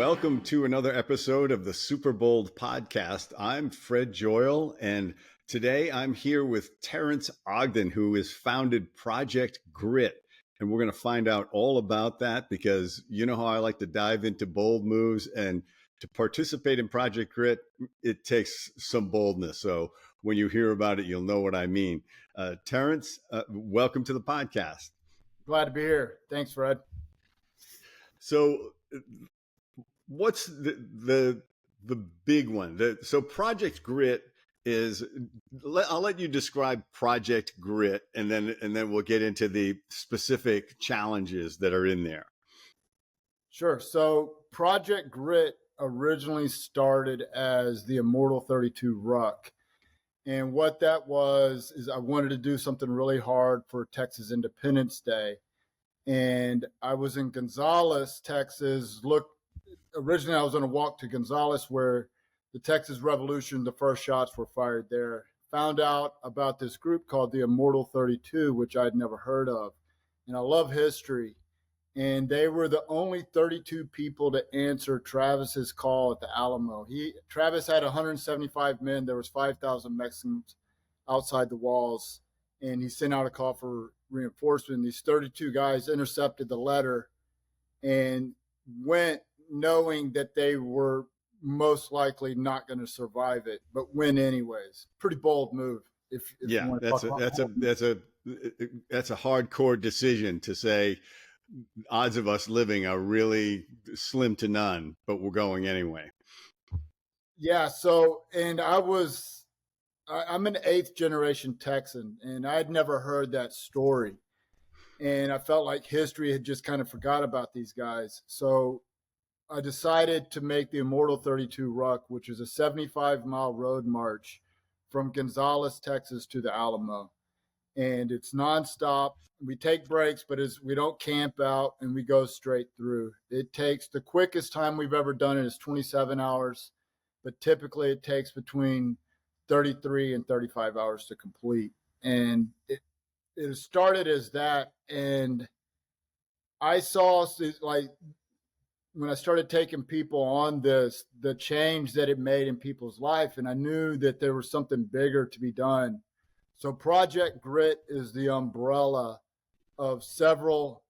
welcome to another episode of the Super Bold podcast. I'm Fred Joyal, and today I'm here with Terrence Ogden, who has founded Project Grit. And we're going to find out all about that because you know how I like to dive into bold moves, and to participate in Project Grit, it takes some boldness. So when you hear about it, you'll know what I mean. Terrence, welcome to the podcast. Glad to be here. Thanks, Fred. So what's the big one? So Project Grit is. I'll let you describe Project Grit, and then we'll get into the specific challenges that are in there. Sure. So Project Grit originally started as the Immortal 32 ruck. And what that was is I wanted to do something really hard for Texas Independence Day. And I was in Gonzales, Texas. Originally I was on a walk to Gonzales where the Texas Revolution, the first shots were fired there. Found out about this group called the Immortal 32, which I'd never heard of. And I love history. And they were the only 32 people to answer Travis's call at the Alamo. Travis had 175 men. There was 5,000 Mexicans outside the walls. And he sent out a call for reinforcement. These 32 guys intercepted the letter and went knowing that they were most likely not going to survive it, but win anyways. Pretty bold move. If yeah, that's a hardcore decision to say odds of us living are really slim to none, but we're going anyway. Yeah. So, and I'm an 8th generation Texan, and I'd never heard that story. And I felt like history had just kind of forgot about these guys. So I decided to make the Immortal 32 ruck, which is a 75-mile road march from Gonzales, Texas to the Alamo. And it's nonstop. We take breaks, but we don't camp out, and we go straight through. It takes the quickest time we've ever done it is 27 hours, but typically it takes between 33 and 35 hours to complete. And it started as that. And I saw, like, when I started taking people on this, the change that it made in people's life, and I knew that there was something bigger to be done. So Project Grit is the umbrella of several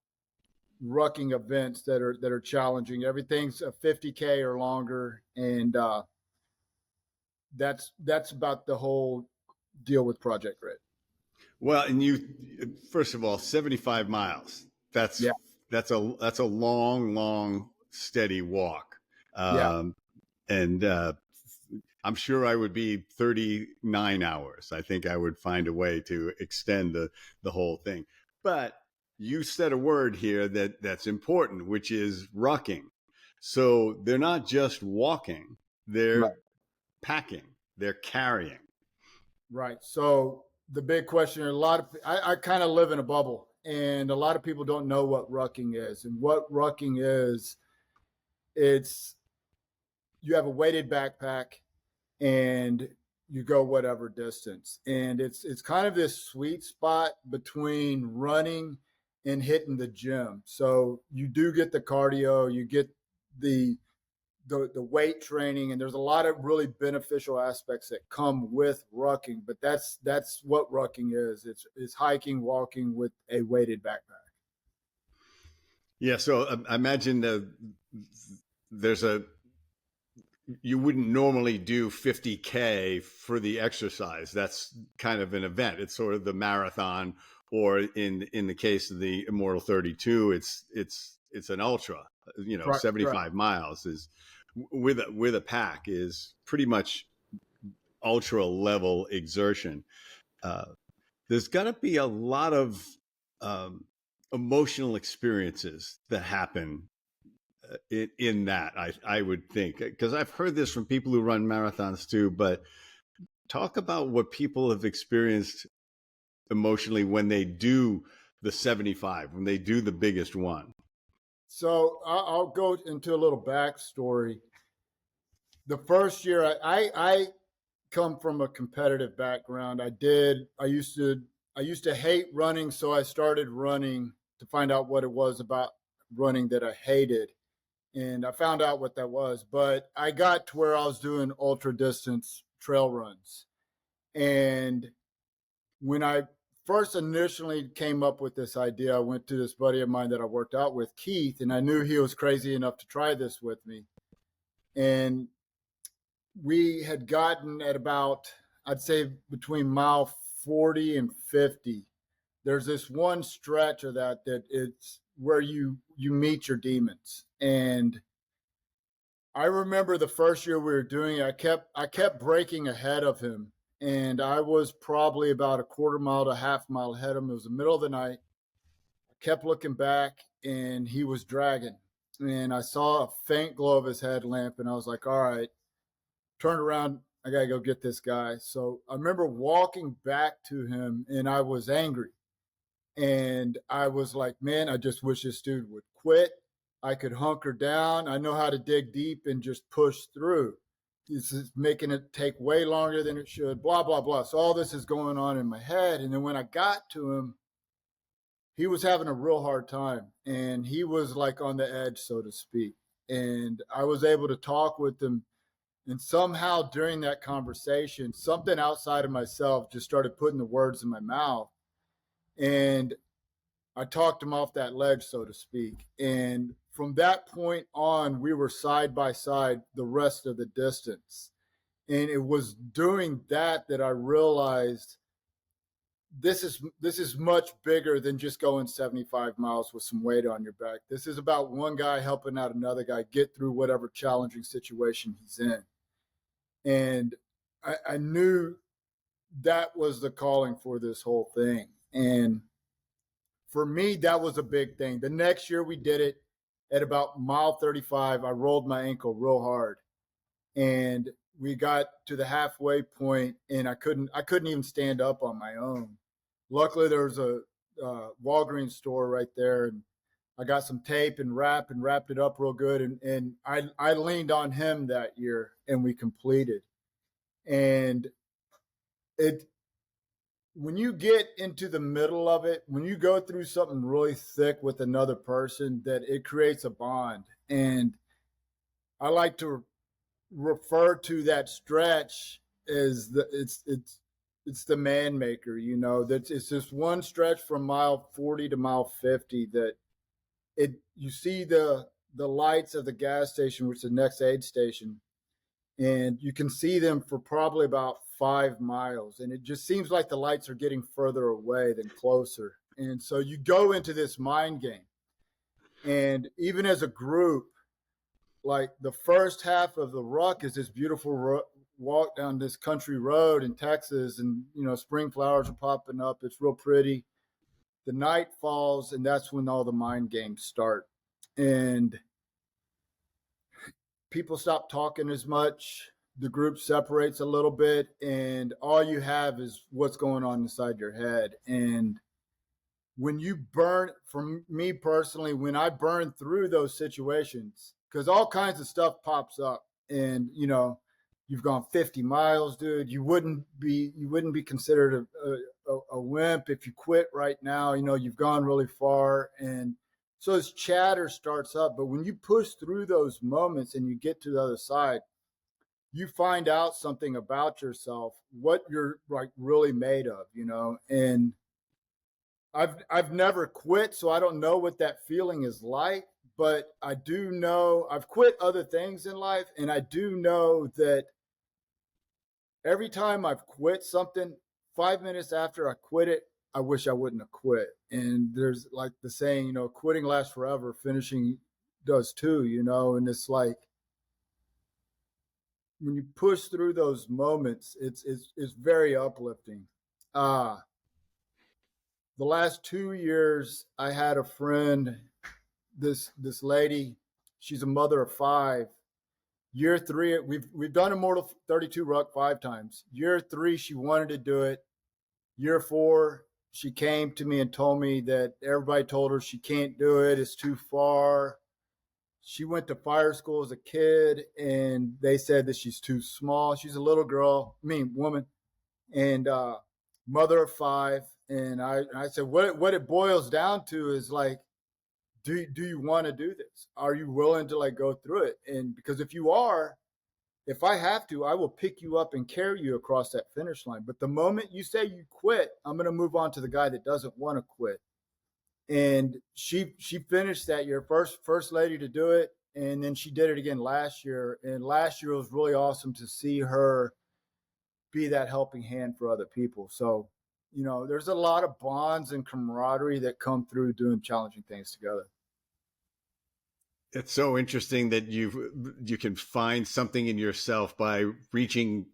rucking events that are challenging. Everything's a 50K or longer, and that's about the whole deal with Project Grit. Well, and you, first of all, 75 miles. That's a long, steady walk. And I'm sure I would be 39 hours. I think I would find a way to extend the whole thing. But you said a word here that's important, which is rucking. So they're not just walking, they're packing, they're carrying. Right. So the big question, I kind of live in a bubble, and a lot of people don't know what rucking is. And what rucking is, you have a weighted backpack and you go whatever distance. And it's kind of this sweet spot between running and hitting the gym. So you do get the cardio, you get the weight training, and there's a lot of really beneficial aspects that come with rucking, but that's what rucking is. It's hiking, walking with a weighted backpack. Yeah. So I imagine you wouldn't normally do 50K for the exercise. That's kind of an event. It's sort of the marathon, or in the case of the Immortal 32, it's an ultra, 75 miles is with a pack is pretty much ultra level exertion. There's got to be a lot of emotional experiences that happen in that, I would think, because I've heard this from people who run marathons too, but talk about what people have experienced emotionally when they do the 75, when they do the biggest one. So I'll go into a little backstory. The first year, I come from a competitive background. I used to hate running, so I started running to find out what it was about running that I hated. And I found out what that was. But I got to where I was doing ultra distance trail runs. And when I first initially came up with this idea, I went to this buddy of mine that I worked out with, Keith, and I knew he was crazy enough to try this with me. And we had gotten at about, I'd say between mile 40 and 50. There's this one stretch of that it's where you meet your demons. And I remember the first year we were doing it, I kept breaking ahead of him. And I was probably about a quarter mile to a half mile ahead of him. It was the middle of the night. I kept looking back and he was dragging. And I saw a faint glow of his headlamp and I was like, all right, turned around, I gotta go get this guy. So I remember walking back to him and I was angry. And I was like, man, I just wish this dude would quit. I could hunker down. I know how to dig deep and just push through. This is making it take way longer than it should, blah, blah, blah. So all this is going on in my head. And then when I got to him, he was having a real hard time and he was like on the edge, so to speak. And I was able to talk with him. And somehow during that conversation, something outside of myself just started putting the words in my mouth. And I talked him off that ledge, so to speak. And from that point on, we were side by side the rest of the distance. And it was doing that I realized this is much bigger than just going 75 miles with some weight on your back. This is about one guy helping out another guy get through whatever challenging situation he's in. And I knew that was the calling for this whole thing. And for me, that was a big thing. The next year we did it at about mile 35. I rolled my ankle real hard and we got to the halfway point and I couldn't even stand up on my own. Luckily there was a Walgreens store right there and I got some tape and wrapped it up real good. And I leaned on him that year and we completed. And when you get into the middle of it, when you go through something really thick with another person, that it creates a bond. And I like to refer to that stretch as it's the man maker, you know, that it's this one stretch from mile 40 to mile 50 that you see the lights of the gas station, which is the next aid station, and you can see them for probably about 5 miles. And it just seems like the lights are getting further away than closer. And so you go into this mind game. And even as a group, like the first half of the ruck is this beautiful walk down this country road in Texas. And, you know, spring flowers are popping up. It's real pretty. The night falls, and that's when all the mind games start. And people stop talking as much. The group separates a little bit, and all you have is what's going on inside your head. And when you burn, for me personally, when I burn through those situations, because all kinds of stuff pops up, and you know, you've gone 50 miles, dude. You wouldn't be considered a wimp if you quit right now. You know, you've gone really far, and so this chatter starts up. But when you push through those moments and you get to the other side, you find out something about yourself, what you're like really made of, you know. And I've never quit, so I don't know what that feeling is like, but I do know I've quit other things in life, and I do know that every time I've quit something, 5 minutes after I quit it, I wish I wouldn't have quit. And there's like the saying, you know, quitting lasts forever, finishing does too, you know. And it's like when you push through those moments, it's very uplifting. The last 2 years, I had a friend, this lady, she's a mother of 5. Year 3, we've done Immortal 32 Ruck 5 times. Year 3, she wanted to do it. Year 4, she came to me and told me that everybody told her she can't do it. It's too far. She went to fire school as a kid, and they said that she's too small. She's a little girl, woman, and mother of 5. And I said, what it boils down to is like, do you want to do this? Are you willing to like go through it? And because if you are, if I have to, I will pick you up and carry you across that finish line. But the moment you say you quit, I'm going to move on to the guy that doesn't want to quit. And she finished that year, first lady to do it, and then she did it again last year. And last year was really awesome to see her be that helping hand for other people. So, you know, there's a lot of bonds and camaraderie that come through doing challenging things together. It's so interesting that you can find something in yourself by reaching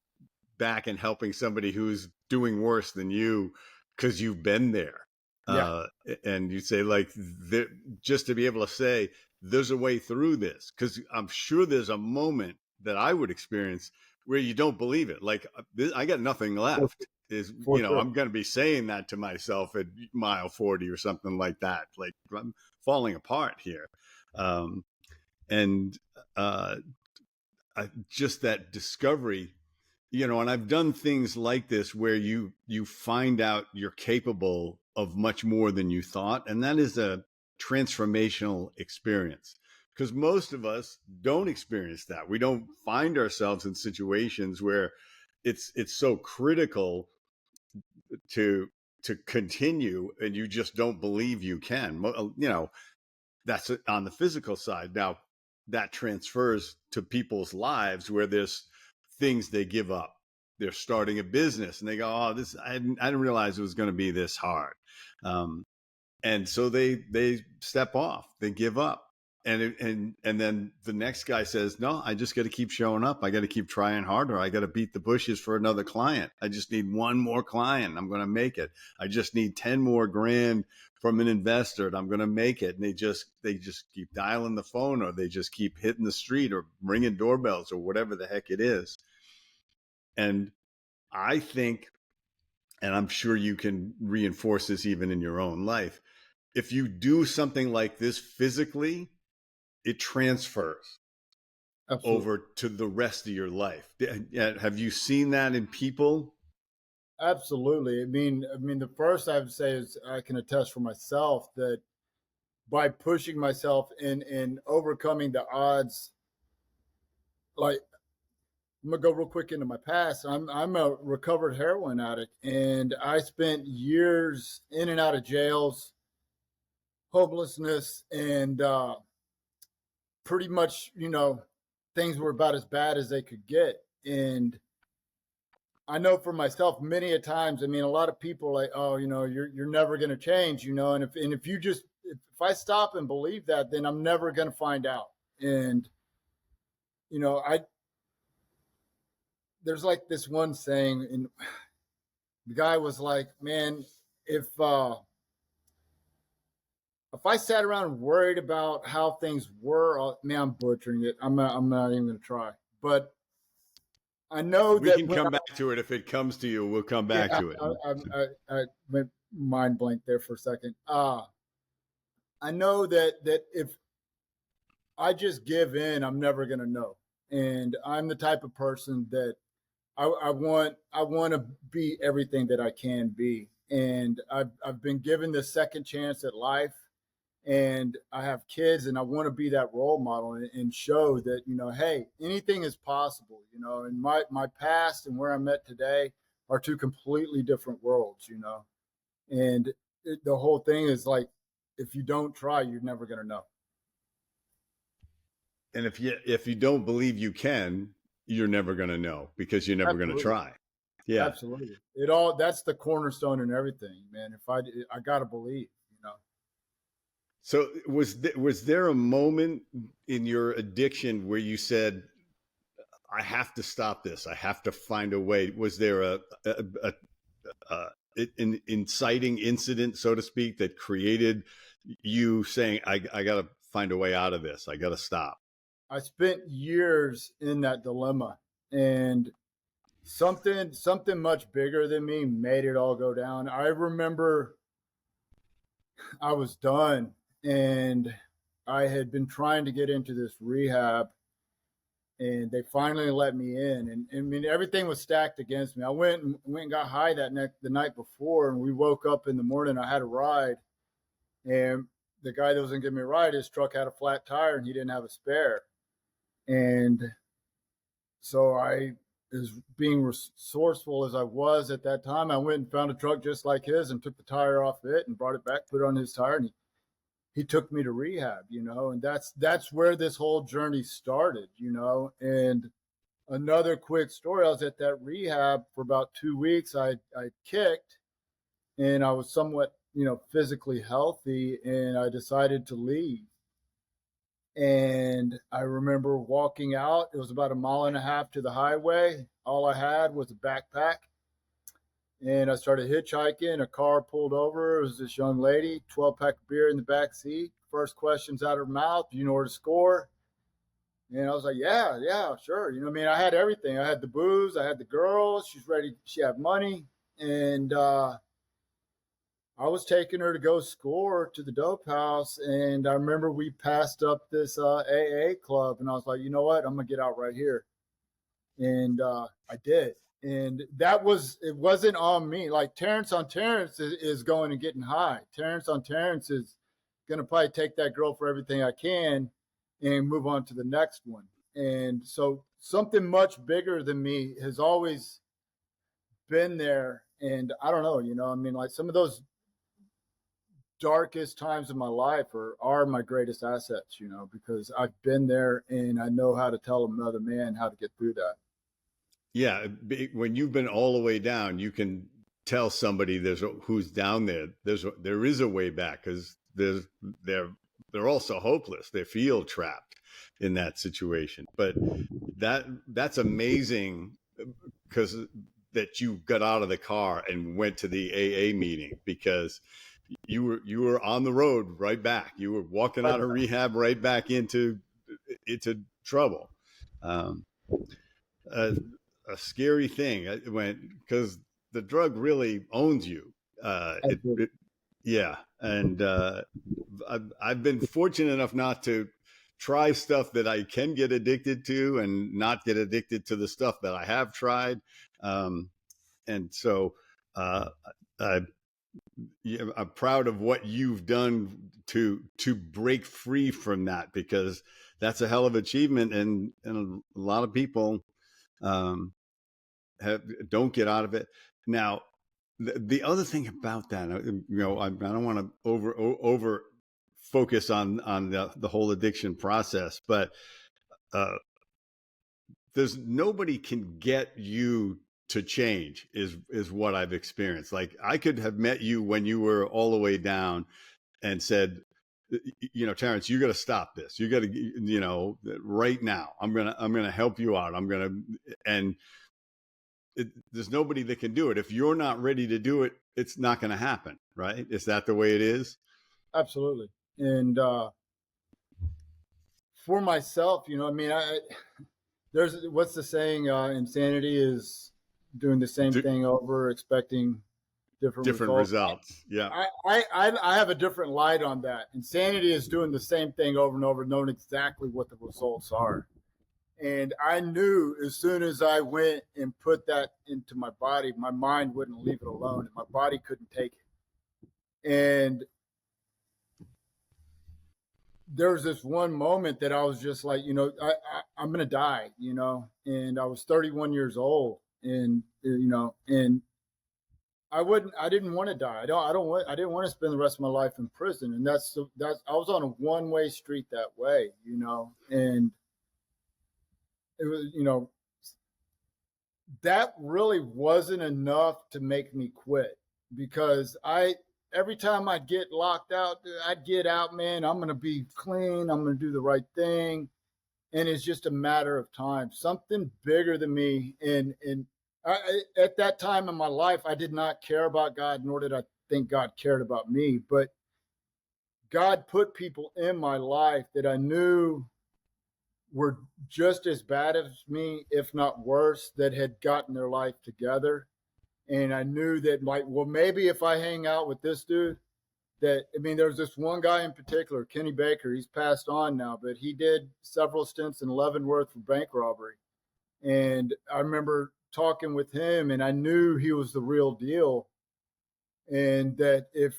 back and helping somebody who's doing worse than you because you've been there. Yeah. And you say like, just to be able to say there's a way through this, because I'm sure there's a moment that I would experience where you don't believe it. Like I got nothing left. Is For you know sure. I'm going to be saying that to myself at mile 40 or something like that. Like I'm falling apart here. And just that discovery, you know, and I've done things like this where you find out you're capable of much more than you thought, and that is a transformational experience, because most of us don't experience that. We don't find ourselves in situations where it's so critical to continue, and you just don't believe you can. You know, that's on the physical side. Now that transfers to people's lives where there's things they give up. They're starting a business and they go, oh, this, I didn't realize it was going to be this hard. And so they step off, they give up. And then the next guy says, no, I just got to keep showing up. I got to keep trying harder. I got to beat the bushes for another client. I just need one more client. I'm going to make it. I just need 10 more grand from an investor and I'm going to make it. And they just keep dialing the phone, or they just keep hitting the street or ringing doorbells or whatever the heck it is. And I think, and I'm sure you can reinforce this even in your own life, if you do something like this physically, it transfers Absolutely. over to the rest of your life. Have you seen that in people? Absolutely. I mean, the first I would say is I can attest for myself that by pushing myself and overcoming the odds, like I'm gonna go real quick into my past. I'm a recovered heroin addict, and I spent years in and out of jails, homelessness, and pretty much, you know, things were about as bad as they could get. And I know for myself, many a times, I mean, a lot of people are like, oh, you know, you're never going to change, you know, and if you just, if I stop and believe that, then I'm never going to find out. And, you know, there's like this one saying, and the guy was like, man, if I sat around and worried about how things were, man, I'm butchering it. I'm not even going to try, but I know We that can when come back to it. If it comes to you, we'll come back yeah, to it. I went mind blank there for a second. I know that if I just give in, I'm never going to know. And I'm the type of person that I want to be everything that I can be. And I've been given the second chance at life, and I have kids, and I want to be that role model and show that, you know, hey, anything is possible, you know, and my past and where I'm at today are two completely different worlds, you know, and the whole thing is like, if you don't try, you're never going to know. And if you don't believe you can, you're never going to know, because you're never going to Absolutely. try. Yeah. Absolutely. That's the cornerstone in everything, man. If I got to believe, you know. So was there a moment in your addiction where you said, I have to stop this. I have to find a way. Was there an inciting incident, so to speak, that created you saying, I got to find a way out of this. I got to stop. I spent years in that dilemma, and something much bigger than me made it all go down. I remember I was done, and I had been trying to get into this rehab, and they finally let me in. And I mean, everything was stacked against me. I went and got high the night before, and we woke up in the morning. I had a ride, and the guy that was going to give me a ride, his truck had a flat tire and he didn't have a spare. And so I, as being resourceful as I was at that time, I went and found a truck just like his and took the tire off it and brought it back, put it on his tire, and he took me to rehab, and that's where this whole journey started, And another quick story, I was at that rehab for about 2 weeks. I kicked, and I was somewhat, physically healthy, and I decided to leave. And I remember walking out. It was about 1.5 miles to the highway. All I had was a backpack. And I started hitchhiking. A car pulled over. It was this young lady, 12-pack of beer in the back seat. First questions out of her mouth, do you know where to score? And I was like, yeah, sure. I had everything. I had the booze. I had the girl. She's ready. She had money. And I was taking her to go score to the dope house. And I remember we passed up this AA club. And I was like, you know what? I'm going to get out right here. And I did. And it wasn't on me. Like Terrence on Terrence is going and getting high. Terrence on Terrence is going to probably take that girl for everything I can and move on to the next one. And so something much bigger than me has always been there. And I don't know, like some of those darkest times of my life are my greatest assets, because I've been there and I know how to tell another man how to get through that. Yeah, when you've been all the way down, you can tell somebody who's down there. There is a way back, because they're also hopeless. They feel trapped in that situation. But that's amazing, because that you got out of the car and went to the AA meeting, because you were on the road right back. You were walking out of rehab right back into trouble. A scary thing because the drug really owns you. Yeah. And I've been fortunate enough not to try stuff that I can get addicted to, and not get addicted to the stuff that I have tried. And so I'm proud of what you've done to break free from that, because that's a hell of an achievement. And a lot of people don't get out of it. Now, the other thing about that, I don't want to over focus on the whole addiction process, but there's nobody can get you to change is what I've experienced. Like, I could have met you when you were all the way down and said, Terrence, you got to stop this. You got to, right now, I'm going to help you out. There's nobody that can do it. If you're not ready to do it, it's not going to happen. Right. Is that the way it is? Absolutely. And for myself, there's, what's the saying? Insanity is doing the same thing over, expecting different results. Yeah. I have a different light on that. Insanity is doing the same thing over and over, knowing exactly what the results are. And I knew as soon as I went and put that into my body, my mind wouldn't leave it alone, and my body couldn't take it. And there was this one moment that I was just like, I'm going to die, and I was 31 years old, and, and I didn't want to die. I didn't want to spend the rest of my life in prison. And I was on a one-way street that way, and it was, that really wasn't enough to make me quit, because every time I'd get locked out, I'd get out, man, I'm going to be clean. I'm going to do the right thing. And it's just a matter of time, something bigger than me. And at that time in my life, I did not care about God, nor did I think God cared about me. But God put people in my life that I knew were just as bad as me, if not worse, that had gotten their life together. And I knew that, like, well, maybe if I hang out with this dude, there's this one guy in particular, Kenny Baker. He's passed on now, but he did several stints in Leavenworth for bank robbery. And I remember talking with him, and I knew he was the real deal. And that if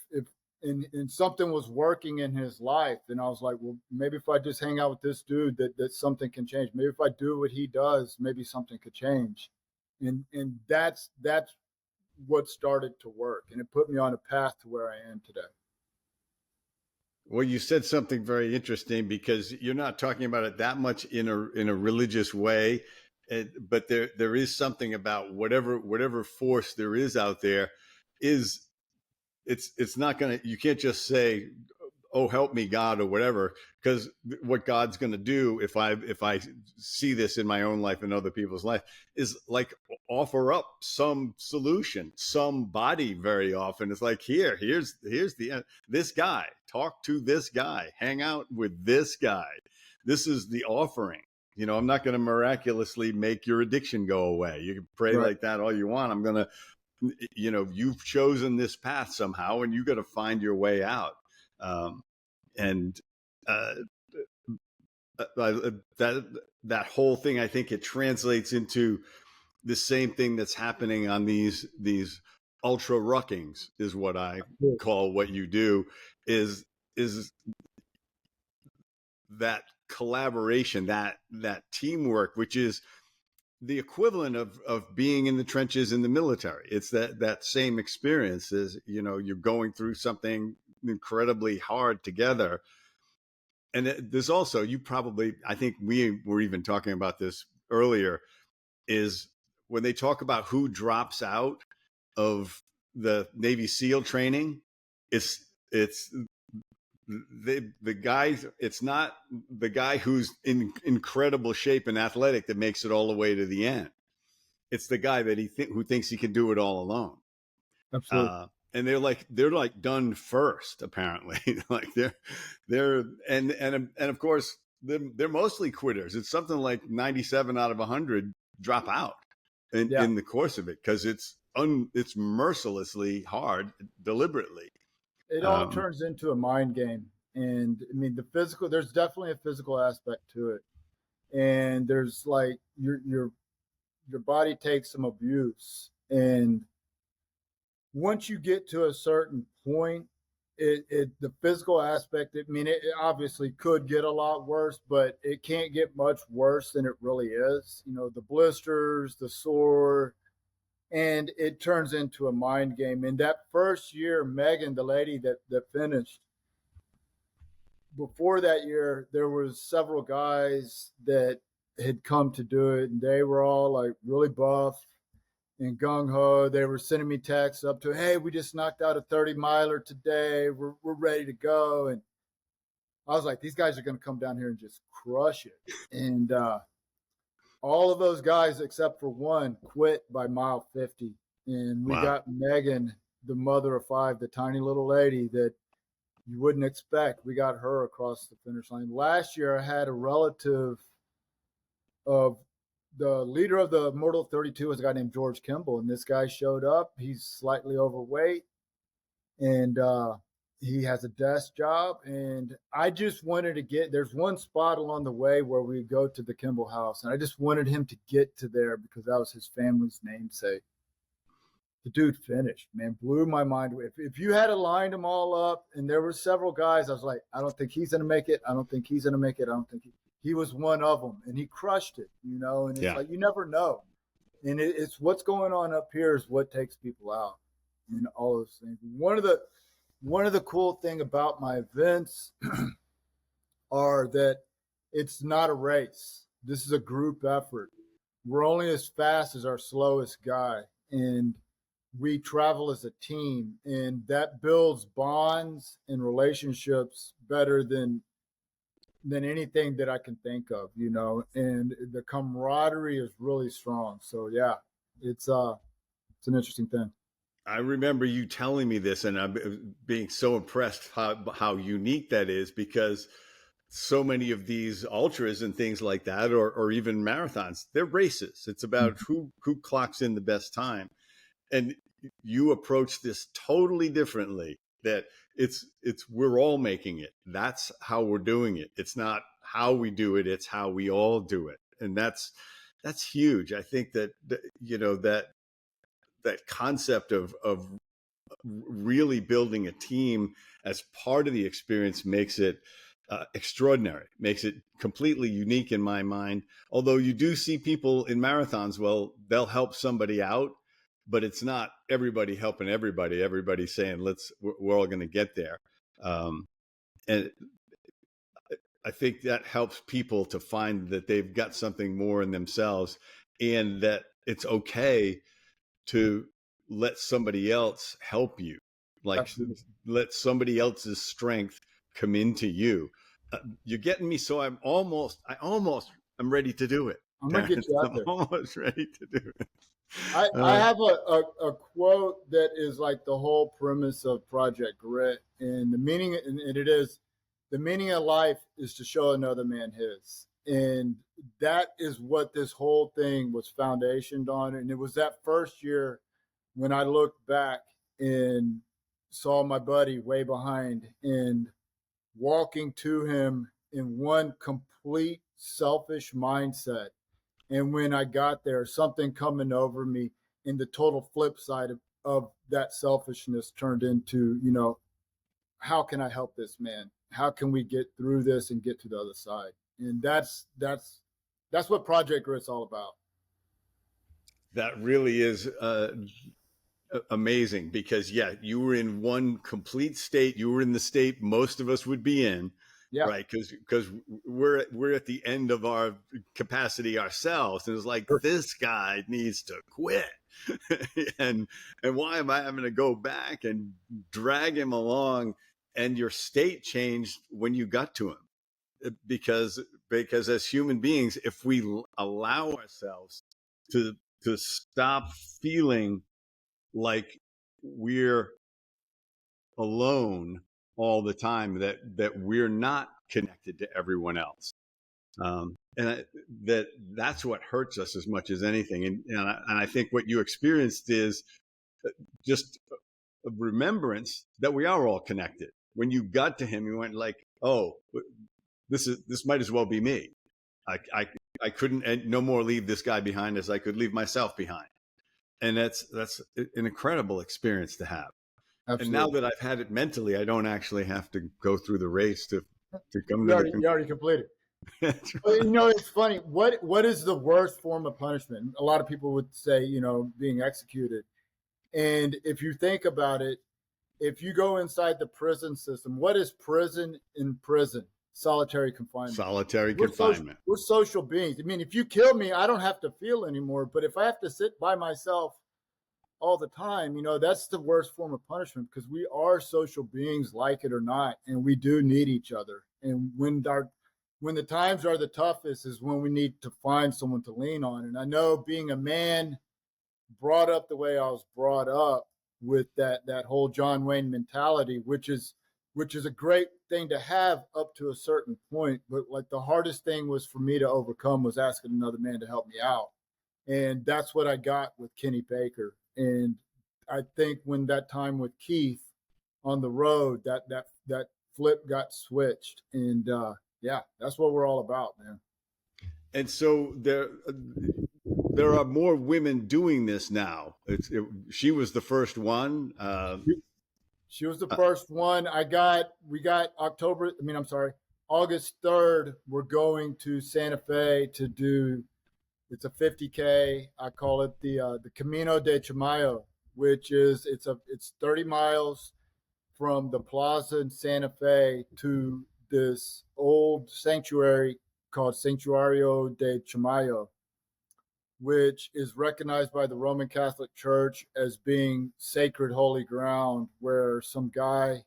and something was working in his life. And I was like, well, maybe if I just hang out with this dude, that something can change. Maybe if I do what he does, maybe something could change. And that's what started to work. And it put me on a path to where I am today. Well, you said something very interesting, because you're not talking about it that much in a religious way, but there is something about whatever force there is out there is it's not gonna, you can't just say, oh help me God or whatever, because what God's going to do if I see this in my own life and other people's life is like offer up some solution. Somebody very often is like, here's the this guy, talk to this guy, hang out with this guy, this is the offering. I'm not going to miraculously make your addiction go away. You can pray Right. like that all you want. I'm going to, you've chosen this path somehow, and you got to find your way out. And uh, that whole thing, I think it translates into the same thing that's happening on these ultra ruckings, is what I call what you do, is that collaboration, that teamwork, which is the equivalent of being in the trenches in the military. It's that same experience. Is you're going through something incredibly hard together. And there's also, I think we were even talking about this earlier, is when they talk about who drops out of the Navy SEAL training, it's the guys, it's not the guy who's in incredible shape and athletic that makes it all the way to the end. It's the guy that who thinks he can do it all alone. Absolutely. And they're like done first, apparently. Like they're and of course they're mostly quitters. It's something like 97 out of 100 drop out in the course of it, because it's mercilessly hard, deliberately. It all turns into a mind game. And I mean, there's definitely a physical aspect to it. And there's like your body takes some abuse. And once you get to a certain point, the physical aspect, I mean, it obviously could get a lot worse, but it can't get much worse than it really is. The blisters, the sore, and it turns into a mind game. In that first year, Megan, the lady that finished, before that year, there was several guys that had come to do it, and they were all like really buff and gung ho. They were sending me texts up to, hey, we just knocked out a 30 miler today. We're ready to go. And I was like, these guys are going to come down here and just crush it. And all of those guys, except for one, quit by mile 50. And we got Megan, the mother of five, the tiny little lady that you wouldn't expect. We got her across the finish line. Last year, I had a relative of the leader of the Mortal 32 was a guy named George Kimball, and this guy showed up. He's slightly overweight, and he has a desk job. And I just wanted to there's one spot along the way where we go to the Kimball house, and I just wanted him to get to there because that was his family's namesake. The dude finished, man, blew my mind. If you had lined them all up and there were several guys, I was like, I don't think he's going to make it. I don't think he's going to make it. I don't think he was one of them, and he crushed it, and it's like, you never know. And it's what's going on up here is what takes people out, and all those things. One of the cool thing about my events are that it's not a race. This is a group effort. We're only as fast as our slowest guy, and we travel as a team, and that builds bonds and relationships better than anything that I can think of, and the camaraderie is really strong. So yeah, it's an interesting thing. I remember you telling me this, and I'm being so impressed how unique that is, because so many of these ultras and things like that, or even marathons, they're races. It's about who clocks in the best time. And you approach this totally differently, that it's we're all making it. That's how we're doing it. It's not how we do it, it's how we all do it. And that's huge. I think that that concept of really building a team as part of the experience makes it extraordinary, makes it completely unique in my mind. Although you do see people in marathons, well, they'll help somebody out, but it's not everybody helping everybody. Everybody's saying, we're all going to get there. And I think that helps people to find that they've got something more in themselves, and that it's okay to let somebody else help you, like Absolutely. let somebody else's strength come into you. You're getting me, so I'm ready to do it, I'm gonna get Terrence. you out I'm there. almost ready to do it. I have a quote that is like the whole premise of Project Grit, and the meaning, and it is, the meaning of life is to show another man his, and that is what this whole thing was foundationed on. And it was that first year when I looked back and saw my buddy way behind and walking to him in one complete selfish mindset. And when I got there, something coming over me, and the total flip side of that selfishness turned into, how can I help this man? How can we get through this and get to the other side? And that's what Project Grit's all about. That really is amazing, because you were in one complete state. You were in the state most of us would be in, Yeah. right? Because we're at the end of our capacity ourselves, and it's like, Sure. this guy needs to quit. and why am I having to go back and drag him along? And your state changed when you got to him, because as human beings, if we allow ourselves to stop feeling like we're alone all the time, that we're not connected to everyone else, that's what hurts us as much as anything. And I think what you experienced is just a remembrance that we are all connected. When you got to him, you went like, oh, this might as well be me. I couldn't no more leave this guy behind as I could leave myself behind. And that's an incredible experience to have. Absolutely. And now that I've had it mentally, I don't actually have to go through the race to come you to already, the. you already completed. That's Well, right. it's funny. What is the worst form of punishment? A lot of people would say, being executed. And if you think about it, if you go inside the prison system, what is prison in prison? Solitary confinement. Solitary confinement. We're social beings. I mean, if you kill me, I don't have to feel anymore. But if I have to sit by myself all the time, that's the worst form of punishment, because we are social beings, like it or not, and we do need each other. And when the times are the toughest is when we need to find someone to lean on. And I know, being a man brought up the way I was brought up, with that whole John Wayne mentality, which is a great thing to have up to a certain point, but like the hardest thing was for me to overcome was asking another man to help me out. And that's what I got with Kenny Baker. And I think when that time with Keith on the road, that flip got switched. And that's what we're all about, man. And so there are more women doing this now. She was the first one. She was the first one. We got August 3rd. We're going to Santa Fe to do. It's a 50K. I call it the Camino de Chamayo, which is it's 30 miles from the plaza in Santa Fe to this old sanctuary called Santuario de Chamayo, which is recognized by the Roman Catholic Church as being sacred holy ground, where some guy,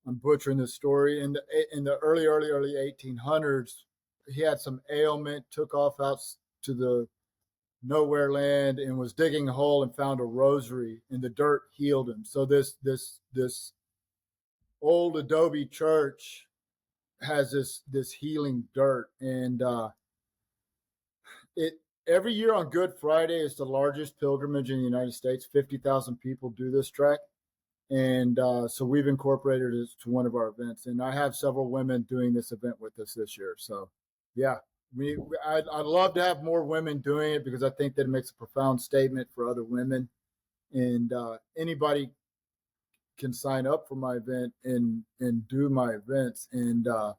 I'm butchering this story, in the early 1800s, he had some ailment, took off out to the nowhere land and was digging a hole and found a rosary, and the dirt healed him. So this old adobe church has this healing dirt. And it every year on Good Friday is the largest pilgrimage in the United States. 50,000 people do this trek. And so we've incorporated it to one of our events. And I have several women doing this event with us this year. So, yeah, I'd love to have more women doing it, because I think that it makes a profound statement for other women. And anybody can sign up for my event and do my events. And I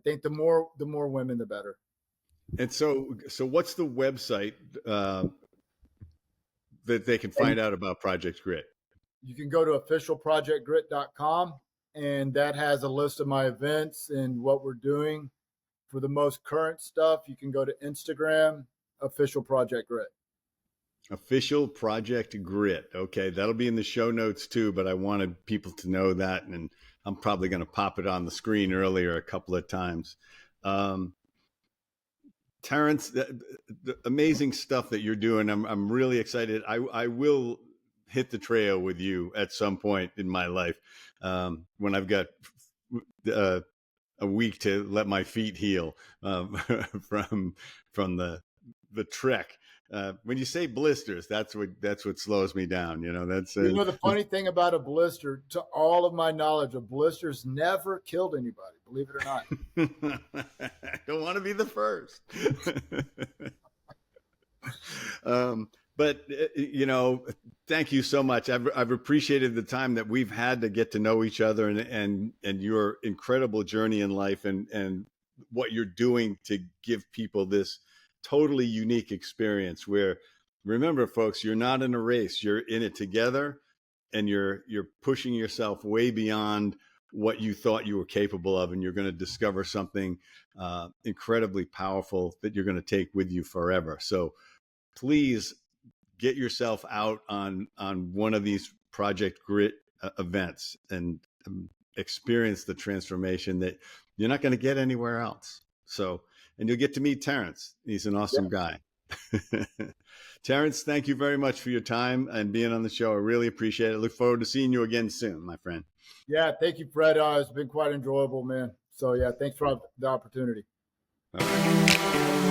think the more women, the better. And so what's the website that they can find out about Project Grit? You can go to officialprojectgrit.com, and that has a list of my events and what we're doing. For the most current stuff, you can go to Instagram, Official Project Grit. Official Project Grit. Okay, that'll be in the show notes too, but I wanted people to know that, and I'm probably going to pop it on the screen earlier a couple of times. Terrence, the amazing stuff that you're doing. I'm really excited. I will hit the trail with you at some point in my life when I've got a week to let my feet heal from the trek. When you say blisters, that's what slows me down. You know, that's the funny thing about a blister, to all of my knowledge, a blister's never killed anybody, believe it or not. I don't want to be the first. But thank you so much. I've appreciated the time that we've had to get to know each other, and your incredible journey in life, and what you're doing to give people this totally unique experience. Where, remember, folks, you're not in a race; you're in it together, and you're pushing yourself way beyond what you thought you were capable of, and you're going to discover something incredibly powerful that you're going to take with you forever. So please get yourself out on one of these Project Grit events and experience the transformation that you're not going to get anywhere else. So, and you'll get to meet Terrence. He's an awesome guy. Terrence, thank you very much for your time and being on the show. I really appreciate it. I look forward to seeing you again soon, my friend. Yeah, thank you, Fred. It's been quite enjoyable, man. So yeah, thanks for the opportunity. All right.